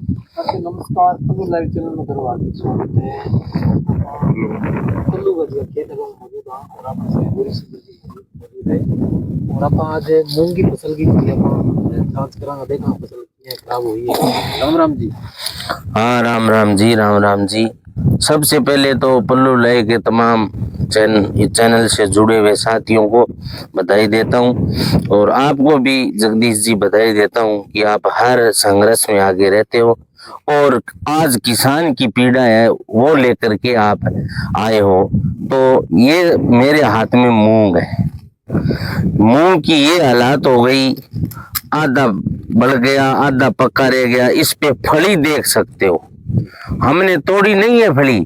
नमस्कार, पल्लू live channel में करो हार्दिक स्वागत है। पल्लू गजरा खेत में मौजूद है और आप से पूरी जिंदगी मौजूद है और आप आज मूंग की फसल की जांच करांगा, देखा फसल कितनी खराब हुई है। राम राम जी। हाँ, राम राम जी, राम राम जी। सबसे पहले तो पल्लू लाइव के तमाम चैनल से जुड़े हुए साथियों को बधाई देता हूँ और आपको भी जगदीश जी बधाई देता हूँ कि आप हर संघर्ष में आगे रहते हो और आज किसान की पीड़ा है वो लेकर के आप आए हो। तो ये मेरे हाथ में मूंग है, मूंग की ये हालात हो गई, आधा बढ़ गया आधा पक्का रह गया। इस पे फली देख सकते हो, हमने तोड़ी नहीं है फली,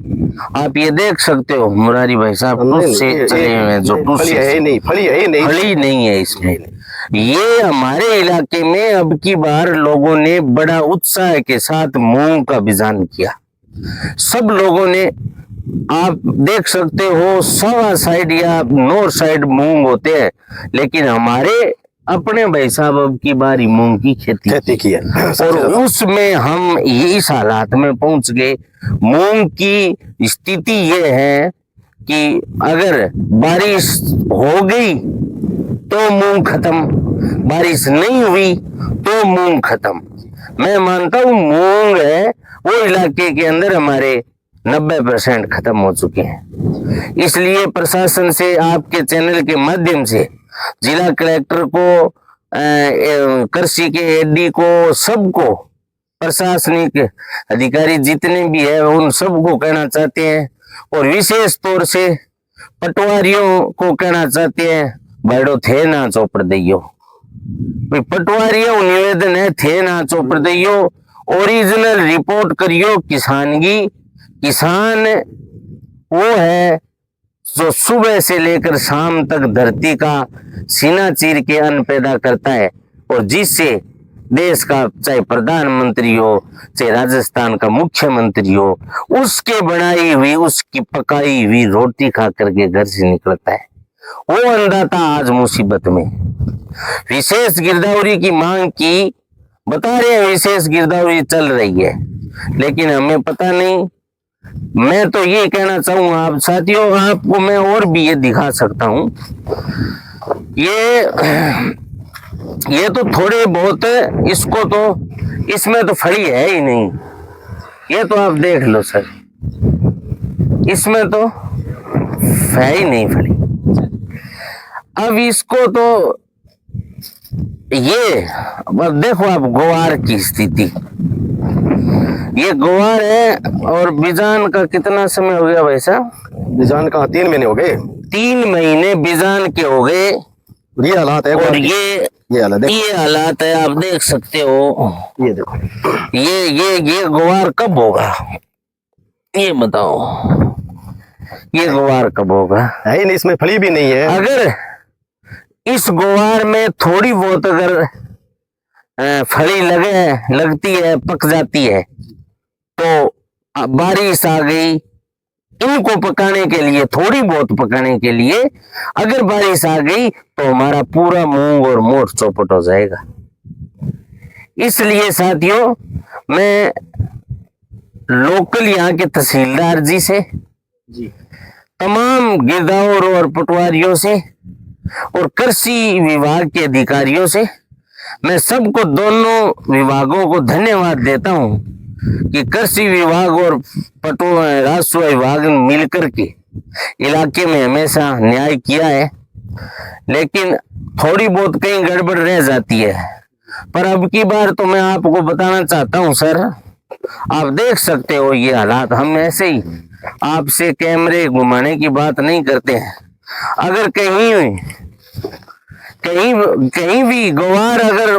आप ये देख सकते हो। मुरारी भाई साहब टूस से चले हुए जो फली है नहीं, फली नहीं है इसमें। ये हमारे इलाके में अब की बार लोगों ने बड़ा उत्साह के साथ मूंग का बिजान किया। सब लोगों ने, आप देख सकते हो, सवा साइड या नॉर्थ साइड मूंग होते हैं, लेकिन हमारे अपने भाई साहब अब की बारी मूंग की खेती की है और उसमें हम इस हालात में पहुंच गए। मूंग की स्थिति ये है कि अगर बारिश हो गई तो मूंग खत्म, बारिश नहीं हुई तो मूंग खत्म। मैं मानता हूं मूंग है वो इलाके के अंदर हमारे 90% खत्म हो चुके हैं। इसलिए प्रशासन से, आपके चैनल के माध्यम से जिला कलेक्टर को, कृषि के एडी को, सबको, प्रशासनिक अधिकारी जितने भी है उन सबको कहना चाहते हैं और विशेष तौर से पटवारियों को कहना चाहते हैं, बड़ो थे ना चौपड़ दियो, पटवारियों निवेदन है, थे ना चौपड़ दियो, ओरिजिनल रिपोर्ट करियो। किसान वो है जो सुबह से लेकर शाम तक धरती का सीना चीर के अन्न पैदा करता है और जिससे देश का, चाहे प्रधानमंत्री हो चाहे राजस्थान का मुख्यमंत्री हो, उसके बनाई हुई, उसकी पकाई हुई रोटी खा करके घर से निकलता है। वो अन्नदाता आज मुसीबत में। विशेष गिरदावरी की मांग की, बता रहे हैं विशेष गिरदावरी चल रही है, लेकिन हमें पता नहीं। मैं तो ये कहना चाहूंगा आप साथियों, आपको मैं और भी ये दिखा सकता हूं। ये तो थोड़े बहुत, इसको तो, इसमें तो फली है ही नहीं। ये तो आप देख लो सर, इसमें तो है ही नहीं फली। अब इसको तो ये, अब देखो आप ग्वार की स्थिति, ये ग्वार है और बीजान का कितना समय हो गया भाई साहब? बीजान का 3 महीने हो गए, 3 महीने बीजान के हो गए। ये हालात है और ये हालात है, आप देख सकते हो। ये देखो, ये ग्वार कब होगा ये बताओ, ये ग्वार कब होगा? है ही नहीं, इसमें फली भी नहीं है। अगर इस ग्वार में थोड़ी बहुत अगर फली लगती है, पक जाती है, तो बारिश आ गई, इनको पकाने के लिए, थोड़ी बहुत पकाने के लिए अगर बारिश आ गई तो हमारा पूरा मूंग और मोट चौपट हो जाएगा। इसलिए साथियों, मैं लोकल यहाँ के तहसीलदार जी से, तमाम गिरदावर और पटवारियों से और कृषि विभाग के अधिकारियों से, मैं सबको, दोनों विभागों को धन्यवाद देता हूँ कि कृषि विभाग और राजस्व विभाग मिलकर के इलाके में हमेशा न्याय किया है, लेकिन थोड़ी बहुत कहीं गड़बड़ रह जाती है। पर अब की बार तो मैं आपको बताना चाहता हूं सर, आप देख सकते हो ये हालात। हम ऐसे ही आपसे कैमरे घुमाने की बात नहीं करते हैं। अगर कहीं भी ग्वार, अगर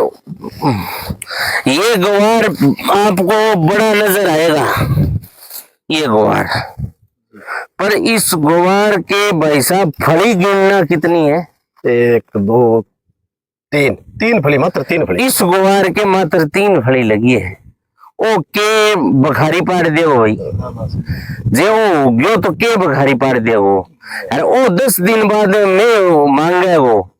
ये ग्वार आपको बड़ा नजर आएगा, ये ग्वार, पर इस ग्वार के भाई साहब फली गिनना कितनी है? 1 2 3 फली, मात्र 3 फली। इस ग्वार के मात्र 3 फली लगी है। ओके, बखारी पाड़ देगो भाई, जे वो गयो तो के बखारी पाड़ देगो। अरे ओ 10 दिन बाद मैं मांगे वो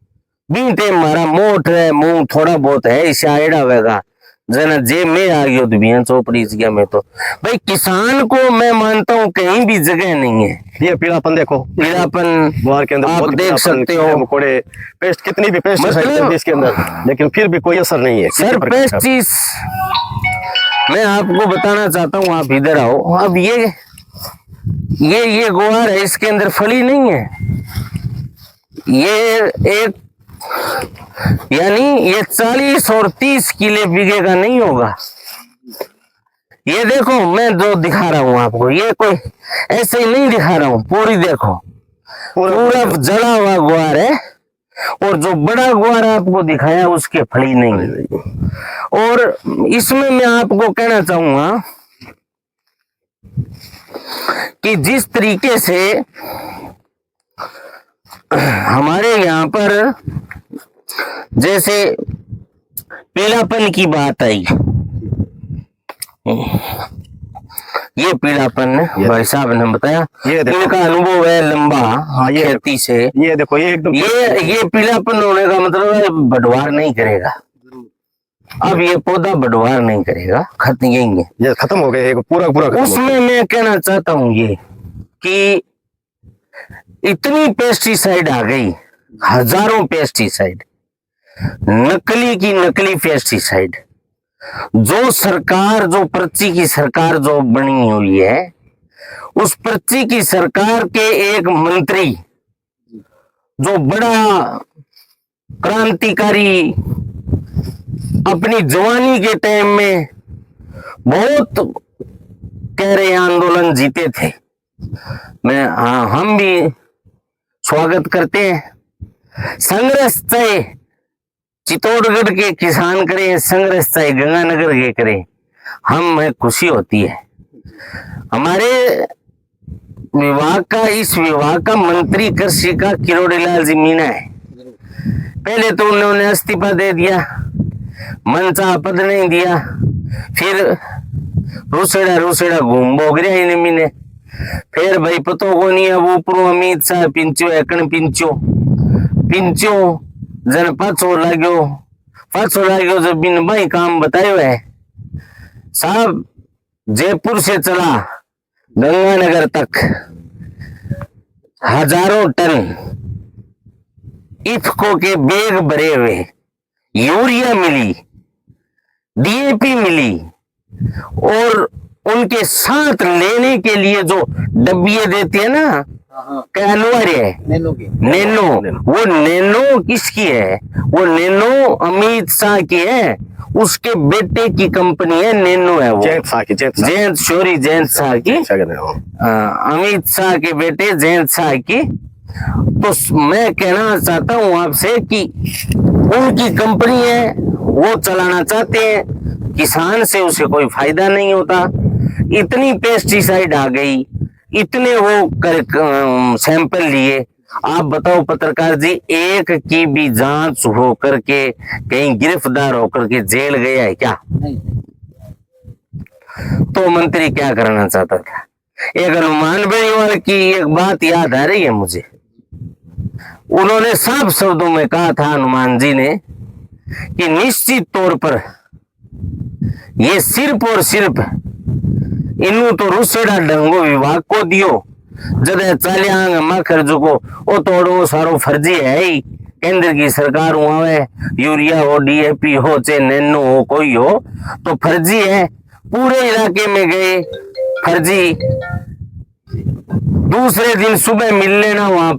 बीते मारा मोट है, मुंह थोड़ा बहुत है, इसे आड़ा होगा जना जे मैं आ गया तो बिया चौपड़ी से गया मैं तो भाई किसान को मैं मानता हूँ कहीं भी जगह नहीं है। ये पीलापन देखो, पीलापन गुआर के अंदर आप बहुत देख पीलापन, सकते हो। कीड़े मकोड़े, पेस्ट, कितनी भी पेस्टिसाइड मतलब- इसके अंदर, लेकिन फिर भी कोई असर नहीं है किसी सर प्रकार का। पेस्टिस मैं आपको बताना चाहता हूँ, आप इधर आओ। अब ये गुआर है, इसके अंदर फली नहीं है। ये एक यानी ये 40 और 30 किले बीघे का नहीं होगा। ये देखो मैं जो दिखा रहा हूँ आपको, ये कोई ऐसे ही नहीं दिखा रहा हूँ, पूरी देखो पूरा जला हुआ गुआर है। और जो बड़ा गुआर आपको दिखाया उसके फली नहीं है। और इसमें मैं आपको कहना चाहूंगा कि जिस तरीके से हमारे यहाँ पर जैसे पीलापन की बात आई, ये पीलापन भाई साहब ने बताया, ये देखो। इनका अनुभव है लंबा। हाँ ये खेती से ये देखो, ये एकदम ये पीलापन होने का मतलब है बढ़वार नहीं करेगा। अब ये पौधा बढ़वार नहीं करेगा, खत्म यही है, ये खत्म हो गया, पूरा पूरा खत्म हो उसमें मैं कहना चाहता हूँ ये कि इतनी पेस्टिसाइड आ गई, हजारों पेस्टिसाइड, नकली की नकली पेस्टिसाइड। जो सरकार, जो पर्ची की सरकार जो बनी हुई है, उस पर्ची की सरकार के एक मंत्री जो बड़ा क्रांतिकारी अपनी जवानी के टाइम में बहुत कह रहे आंदोलन जीते थे, हम भी स्वागत करते हैं। संघर्ष चाहे चित्तौड़गढ़ के किसान करें, संघर्ष चाहे गंगानगर के करें, हमें खुशी होती है। हमारे विभाग का, इस विभाग का मंत्री कृषि का किरोड़ीलाल जी मीणा है। पहले तो उन्होंने इस्तीफा दे दिया, मनचाहा पद नहीं दिया, फिर रूसेड़ा घूम भोग रहा इन मीने, फिर भाई पतो को नहीं अब ऊपरों अमित शाह पिंचो एकण पिंचो जन पाछो लाग्यो जब बिन भाई काम बतायो है साहब। जयपुर से चला गंगानगर तक हजारों टन इफ्को के बैग भरे हुए, यूरिया मिली, डीएपी मिली, और उनके साथ लेने के लिए जो डब्बिये देती है ना, क्या अनिवार्य है, नैनो। वो नैनो किसकी है? वो नैनो अमित शाह की है, उसके बेटे की कंपनी है, नैनो है वो, जयंत शाह की, जयंत शाह की, अमित शाह के बेटे जयंत शाह की। तो मैं कहना चाहता हूं आपसे कि उनकी कंपनी है, वो चलाना चाहते हैं, किसान से उसे कोई फायदा नहीं होता। इतनी पेस्टिसाइड आ गई, इतने वो सैंपल लिए, आप बताओ पत्रकार जी, एक की भी जांच हो करके कहीं गिरफ्तार होकर के जेल गया है क्या? तो मंत्री क्या करना चाहता था? एक हनुमान बेनीवाल की एक बात याद आ रही है मुझे। उन्होंने साफ शब्दों में कहा था हनुमान जी ने कि निश्चित तौर पर ये सिर्फ और सिर्फ इन्हू तो रूसेड़ा ढंगो विभाग को दियो, जदे चालियांग मखर्ज को ओ तोड़ो सारो फर्जी है ही। केंद्र की सरकार हुआ, यूरिया हो, डीएपी हो, चाहे नैनो हो, कोई हो, तो फर्जी है। पूरे इलाके में गए फर्जी, दूसरे दिन सुबह मिल लेना वहां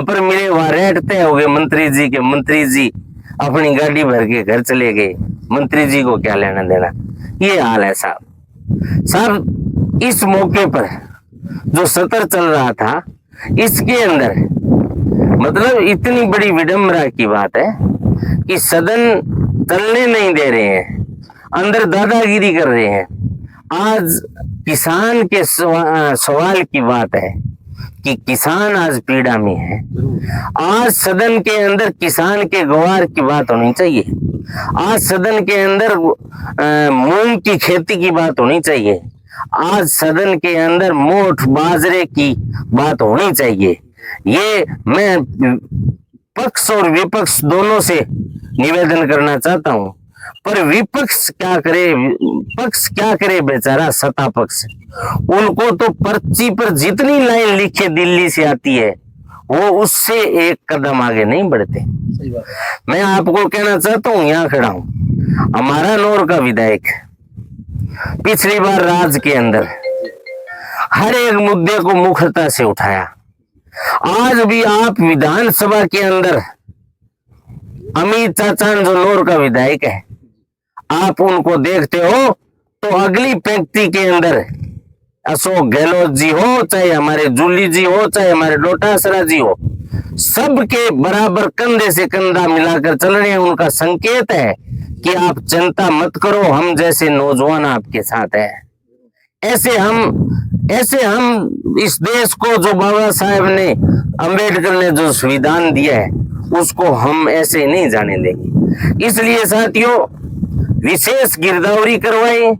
पर मिले, वहां रेट तय हो गए मंत्री जी के। मंत्री जी अपनी गाड़ी भर के घर चले गए, मंत्री जी को क्या लेना देना। ये हाल है साहब। इस मौके पर जो सत्र चल रहा था, इसके अंदर मतलब इतनी बड़ी विडंबना की बात है कि सदन चलने नहीं दे रहे हैं, अंदर दादागिरी कर रहे हैं। आज किसान के सवाल की बात है कि किसान आज पीड़ा में है। आज सदन के अंदर किसान के गुआर की बात होनी चाहिए। आज सदन के अंदर मूंग की खेती की बात होनी चाहिए। आज सदन के अंदर मोठ बाजरे की बात होनी चाहिए। ये मैं पक्ष और विपक्ष दोनों से निवेदन करना चाहता हूं पर विपक्ष क्या करे, पक्ष क्या करे बेचारा सत्ता पक्ष। उनको तो पर्ची पर जितनी लाइन लिखे दिल्ली से आती है वो उससे एक कदम आगे नहीं बढ़ते। सही बात है। मैं आपको कहना चाहता हूँ, यहाँ खड़ा हूँ, हमारा नौर का विधायक पिछली बार राज के अंदर हर एक मुद्दे को मुखरता से उठाया। आज भी आप विधानसभा के अंदर अमित चाचा जो नौर का विधायक है, आप उनको देखते हो तो अगली पंक्ति के अंदर अशोक गहलोत जी हो, चाहे हमारे जूली जी हो, चाहे हमारे डोटासरा जी हो, सबके बराबर कंधे से कंधा मिलाकर चल रहे हैं। उनका संकेत है कि आप चिंता मत करो, हम जैसे नौजवान आपके साथ हैं। ऐसे हम इस देश को जो बाबा साहेब ने, अंबेडकर ने जो संविधान दिया है उसको हम ऐसे नहीं जाने देंगे। इसलिए साथियों, विशेष गिरदावरी करवाएं।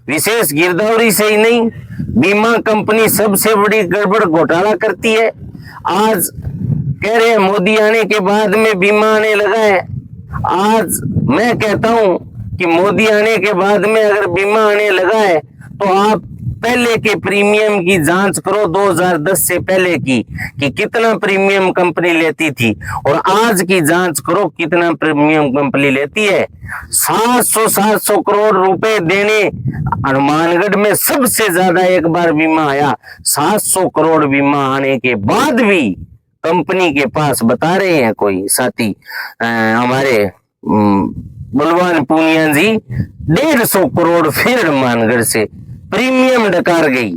विशेष गिरदावरी से ही नहीं, बीमा कंपनी सबसे बड़ी गड़बड़ घोटाला करती है। आज कह रहे हैं मोदी आने के बाद में बीमा आने लगा है। आज मैं कहता हूं कि मोदी आने के बाद में अगर बीमा आने लगा है तो आप पहले के प्रीमियम की जांच करो, 2010 से पहले की, कि कितना प्रीमियम कंपनी लेती थी, और आज की जांच करो कितना प्रीमियम कंपनी लेती है। 700 करोड़ रुपए देने, हनुमानगढ़ में सबसे ज्यादा एक बार बीमा आया। 700 करोड़ बीमा आने के बाद भी कंपनी के पास, बता रहे हैं कोई साथी हमारे बलवान पूनिया जी, 150 करोड़ फिर हनुमानगढ़ से प्रीमियम डकार गई।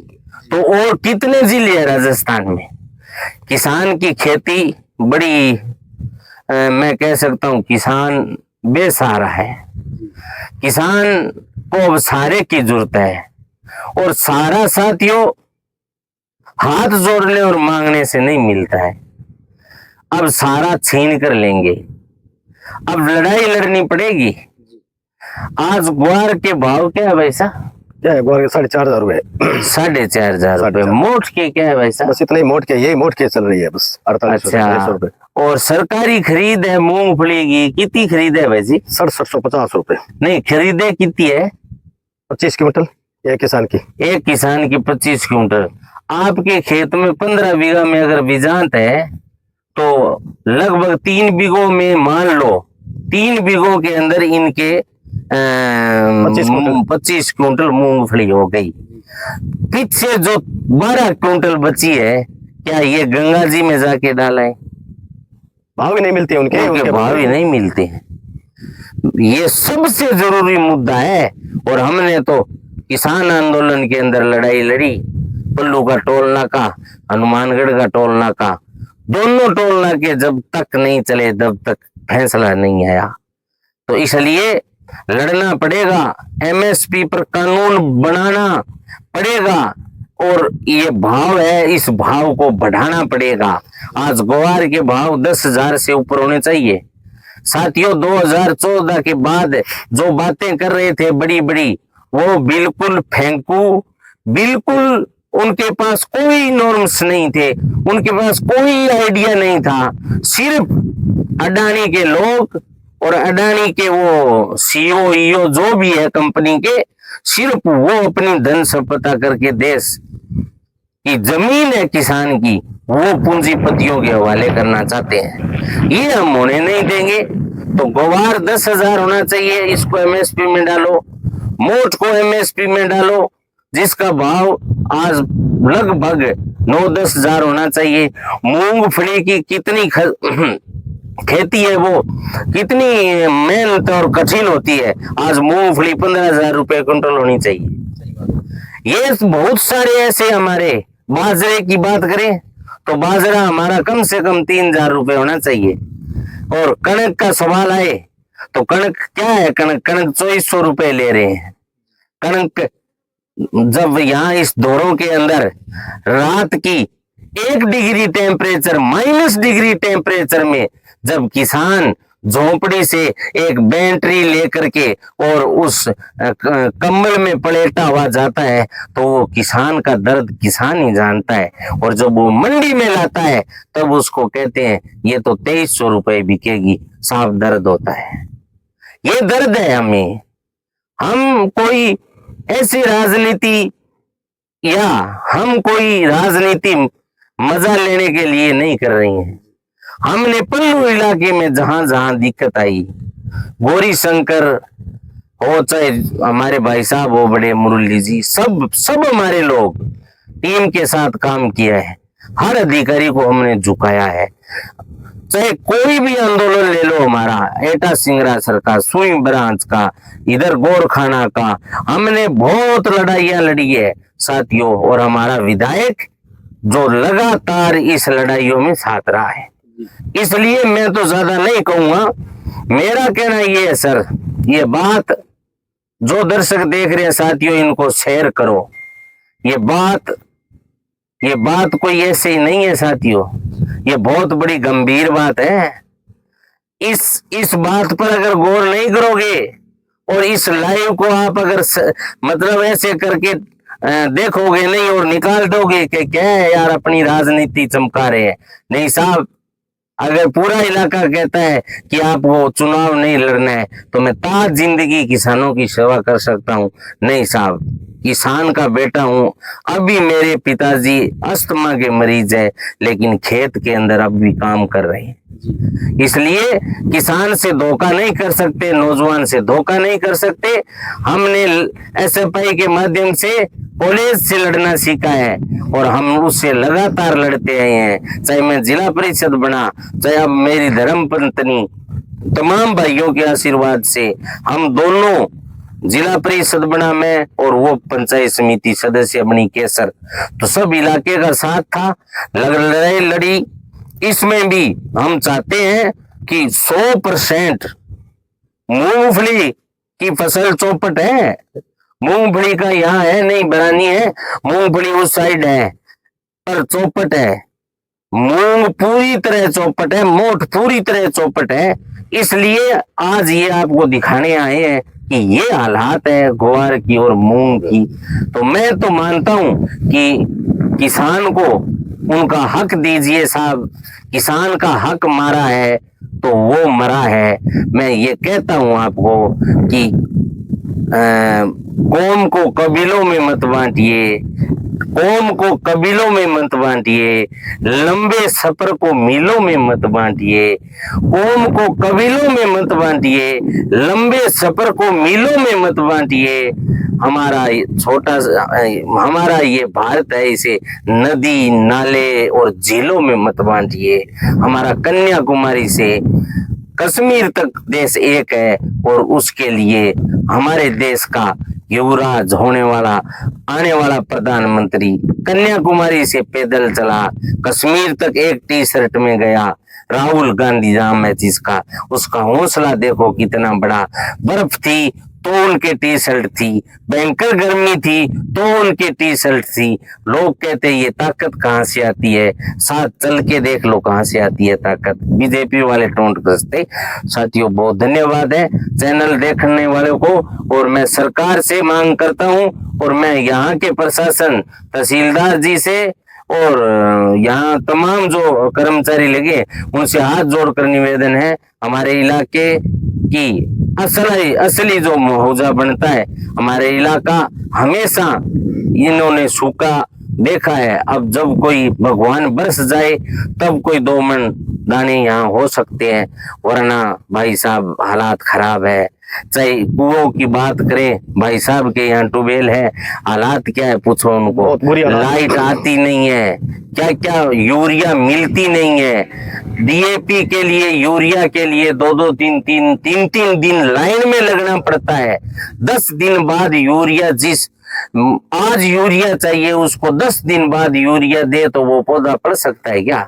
तो और कितने जिले हैं राजस्थान में। किसान की खेती बड़ी मैं कह सकता हूं किसान बेसहारा है। किसान को अब सहारे की जरूरत है, और सहारा साथियों हाथ जोड़ने और मांगने से नहीं मिलता है। अब सहारा छीन कर लेंगे, अब लड़ाई लड़नी पड़ेगी। आज ग्वार के भाव क्या है वैसा? क्या है ग्वार के 4,500 रुपए। 4,500 रुपए। मोट के क्या है वैसा? बस इतना ही मोट के, यही मोट के चल रही है बस 48 रुपए। और सरकारी खरीद है मूंगफली की कितनी खरीद है वैसी? 6750 रुपए। नहीं, खरीदे कितनी है? 25 क्विंटल एक किसान की। एक किसान की 25 क्विंटल। आपके खेत में 15 बीघा में अगर बीजांत है तो लगभग 3 बीघों में मान लो 3 बीघों के अंदर इनके 25 क्विंटल मूंगफली हो गई। पीछे जो 12 क्विंटल बची है, क्या ये गंगा जी में जाके डाला है? भाव ही नहीं मिलते उनके भाव ही नहीं मिलते हैं। ये सबसे जरूरी मुद्दा है। और हमने तो किसान आंदोलन के अंदर लड़ाई लड़ी। पल्लू का टोल नाका, हनुमानगढ़ का टोल नाका, दोनों टोल नाके जब तक नहीं चले तब तक फैसला नहीं आया। तो इसलिए लड़ना पड़ेगा, एमएसपी पर कानून बनाना पड़ेगा, और ये भाव है इस भाव को बढ़ाना पड़ेगा। आज ग्वार के भाव 10,000 से ऊपर होने चाहिए। साथियों, 2014 के बाद जो बातें कर रहे थे बड़ी बड़ी, वो बिल्कुल फेंकू। बिल्कुल उनके पास कोई नॉर्म्स नहीं थे, उनके पास कोई आइडिया नहीं था। सिर्फ अडानी के लोग और अडानी के वो सीईओ ईओ जो भी है कंपनी के, सिर्फ वो अपनी धन संपदा करके देश की जमीन है किसान की, वो पूंजीपतियों के हवाले करना चाहते हैं। ये हम होने नहीं देंगे। तो ग्वार 10,000 होना चाहिए, इसको एमएसपी में डालो। मोट को एमएसपी में डालो, जिसका भाव आज लगभग 9-10 हजार होना चाहिए। मूंगफली की कितनी खेती है, वो कितनी मेहनत और कठिन होती है। आज मूंगफली 15,000 रुपए क्विंटल होनी चाहिए। ये बहुत सारे ऐसे, हमारे बाजरे की बात करें तो बाजरा हमारा कम से कम 3,000 रुपए होना चाहिए। और कणक का सवाल आए तो कणक क्या है? कणक 2400 रुपए ले रहे हैं। कणक जब यहाँ इस दौरों के अंदर रात की 1 डिग्री टेम्परेचर, -डिग्री टेम्परेचर में जब किसान झोंपड़ी से एक बैटरी लेकर के और उस कंबल में पलेटा हुआ जाता है, तो वो किसान का दर्द किसान ही जानता है। और जब वो मंडी में लाता है तब उसको कहते हैं ये तो 2300 रुपए बिकेगी, साफ दर्द होता है। ये दर्द है हमें। हम कोई ऐसी राजनीति या हम कोई राजनीति मजा लेने के लिए नहीं कर रही हैं। हमने पल्लू इलाके में जहां जहां दिक्कत आई, गौरी शंकर हो चाहे हमारे भाई साहब हो बड़े मुरली जी, सब हमारे लोग टीम के साथ काम किया है। हर अधिकारी को हमने झुकाया है। चाहे कोई भी आंदोलन ले लो, हमारा एटा सिंगरासर का, सुई ब्रांच का, इधर गोरखाना का, हमने बहुत लड़ाइयां लड़ी है साथियों। और हमारा विधायक जो लगातार इस लड़ाइयों में साथ रहा है। इसलिए मैं तो ज्यादा नहीं कहूंगा। मेरा कहना ये है सर, ये बात जो दर्शक देख रहे हैं साथियों, इनको शेयर करो। ये बात कोई ऐसे ही नहीं है साथियों, ये बहुत बड़ी गंभीर बात है। इस बात पर अगर गौर नहीं करोगे और इस लाइव को आप अगर मतलब ऐसे करके देखोगे नहीं और निकाल दोगे कि क्या है यार अपनी राजनीति चमका रहे हैं, नहीं साहब। अगर पूरा इलाका कहता है कि आपको चुनाव नहीं लड़ना है तो मैं ताज जिंदगी किसानों की सेवा कर सकता हूँ। नहीं साहब, किसान का बेटा हूँ। अभी मेरे पिताजी अस्थमा के मरीज है लेकिन खेत के अंदर अब भी काम कर रहे हैं। इसलिए किसान से धोखा नहीं कर सकते, नौजवान से धोखा नहीं कर सकते। हमने एसएफआई के माध्यम से कॉलेज से लड़ना सीखा है और हम उससे लगातार लड़ते आए हैं। चाहे मैं जिला परिषद बना, चाहे अब मेरी धर्म पत्नी, तमाम भाइयों के आशीर्वाद से हम दोनों जिला परिषद बना मैं और वो पंचायत समिति सदस्य बनी केसर, तो सब इलाके का साथ था, लड़ाई लड़ी। इसमें भी हम चाहते हैं कि 100% मूंगफली की फसल चौपट है। मूंगफली का यहाँ है नहीं, बरानी है, मूंगफली उस साइड है पर चौपट है। मूंग पूरी तरह चौपट है, मोठ पूरी तरह चौपट है। इसलिए आज ये आपको दिखाने आए हैं कि ये हालात है ग्वार की और मूंग की। तो मैं तो मानता हूं कि किसान को उनका हक दीजिए साहब। किसान का हक मारा है तो वो मरा है। मैं ये कहता हूं आपको कि कौम को कबीलों में मत बांटिए, कौम को कबीलों में मत बांटिए, लंबे सफर को मीलों में मत बांटिए। कौम को कबीलों में मत बांटिए, लंबे सफर को मीलों में मत बांटिए। हमारा ये भारत है, इसे नदी नाले और झीलों में मत बांटिए। हमारा कन्याकुमारी से कश्मीर तक देश एक है और उसके लिए हमारे देश का युवराज होने वाला आने वाला प्रधानमंत्री कन्याकुमारी से पैदल चला, कश्मीर तक एक टी शर्ट में गया। राहुल गांधी नाम है जिसका, उसका हौसला देखो कितना बड़ा। बर्फ थी तो उनके टी शर्ट थी, भयंकर गर्मी थी तो उनके टी शर्ट थी। लोग कहते ये ताकत कहाँ से आती है, साथ चल के देख लो कहाँ से आती है ताकत। बीजेपी वाले टोंट कसते। साथियों बहुत धन्यवाद है चैनल देखने वालों को। और मैं सरकार से मांग करता हूँ और मैं यहाँ के प्रशासन तहसीलदार जी से और यहाँ तमाम जो कर्मचारी लगे उनसे हाथ जोड़कर निवेदन है, हमारे इलाके की असली जो मुआवजा बनता है, हमारे इलाका हमेशा इन्होंने सूखा देखा है। अब जब कोई भगवान बरस जाए तब कोई 2 मन दाने यहाँ हो सकते हैं, वरना भाई साहब हालात खराब है। चाहे कुओं की बात करें, भाई साहब के यहाँ ट्यूबवेल है, हालात क्या है पूछो उनको। लाइट आती नहीं है, क्या क्या यूरिया मिलती नहीं है। डीएपी के लिए, यूरिया के लिए 2-2 3-3 दिन लाइन में लगना पड़ता है। 10 दिन बाद यूरिया, आज यूरिया चाहिए उसको 10 दिन बाद यूरिया दे तो वो पौधा पड़ सकता है क्या?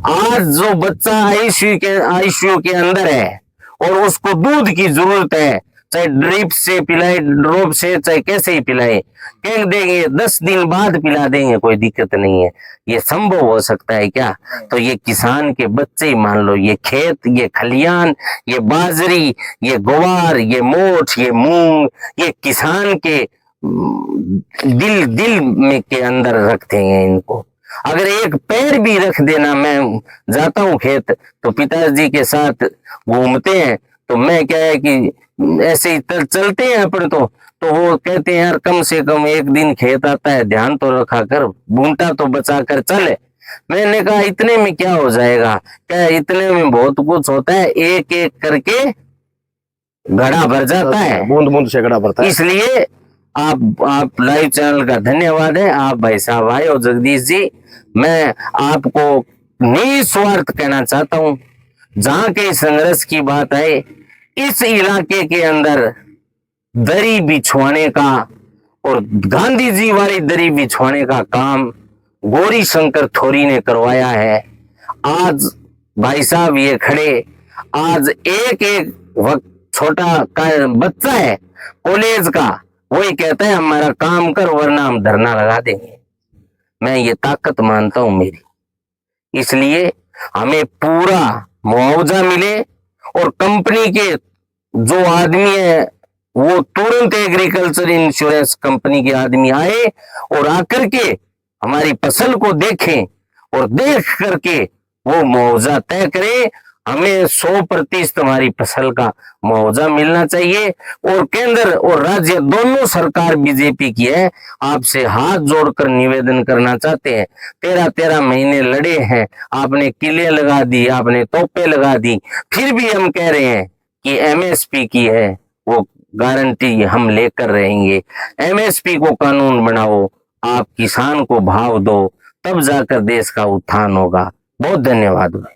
आज जो बच्चा आईसीयू के अंदर है और उसको दूध की जरूरत है, चाहे ड्रिप से पिलाए, ड्रॉप से, चाहे कैसे ही पिलाए, कह देंगे 10 दिन बाद पिला देंगे, कोई दिक्कत नहीं है। ये संभव हो सकता है क्या? तो ये किसान के बच्चे ही मान लो, ये खेत, ये खलियान, ये बाजरी, ये ग्वार, ये मोठ, ये मूंग, ये किसान के दिल में के अंदर रखते हैं इनको। अगर एक पैर भी रख देना, मैं जाता हूँ खेत तो पिताजी के साथ घूमते हैं तो मैं क्या है कि ऐसे ही चलते हैं अपन तो वो कहते हैं यार कम से कम एक दिन खेत आता है, ध्यान तो रखा कर, बूंटा तो बचा कर चले। मैंने कहा इतने में क्या हो जाएगा, क्या इतने में बहुत कुछ होता है, एक एक करके घड़ा भर जाता है, बूंद बूंद से घड़ा भरता है। इसलिए आप लाइव चैनल का धन्यवाद है, आप भाई साहब आए हो जगदीश जी। मैं आपको निस्वार्थ कहना चाहता हूं, जहां के संघर्ष की बात है, इस इलाके के अंदर दरी बिछवाने का और गांधी जी वाली दरी बिछवाने का काम गौरी शंकर थोरी ने करवाया है। आज भाई साहब ये खड़े, आज एक एक वक्त छोटा का बच्चा है कॉलेज का, वही कहता है हमारा काम कर वरना हम धरना लगा देंगे। मैं ये ताकत मानता हूं मेरी, इसलिए हमें पूरा मुआवजा मिले और कंपनी के जो आदमी है वो तुरंत एग्रीकल्चर इंश्योरेंस कंपनी के आदमी आए और आकर के हमारी फसल को देखें और देख करके वो मुआवजा तय करें। हमें 100% हमारी फसल का मुआवजा मिलना चाहिए। और केंद्र और राज्य दोनों सरकार बीजेपी की है, आपसे हाथ जोड़कर निवेदन करना चाहते हैं। 13-13 महीने लड़े हैं, आपने किले लगा दी, आपने तोपे लगा दी, फिर भी हम कह रहे हैं कि एमएसपी की है वो गारंटी हम लेकर रहेंगे। एमएसपी को कानून बनाओ, आप किसान को भाव दो, तब जाकर देश का उत्थान होगा। बहुत धन्यवाद भाई।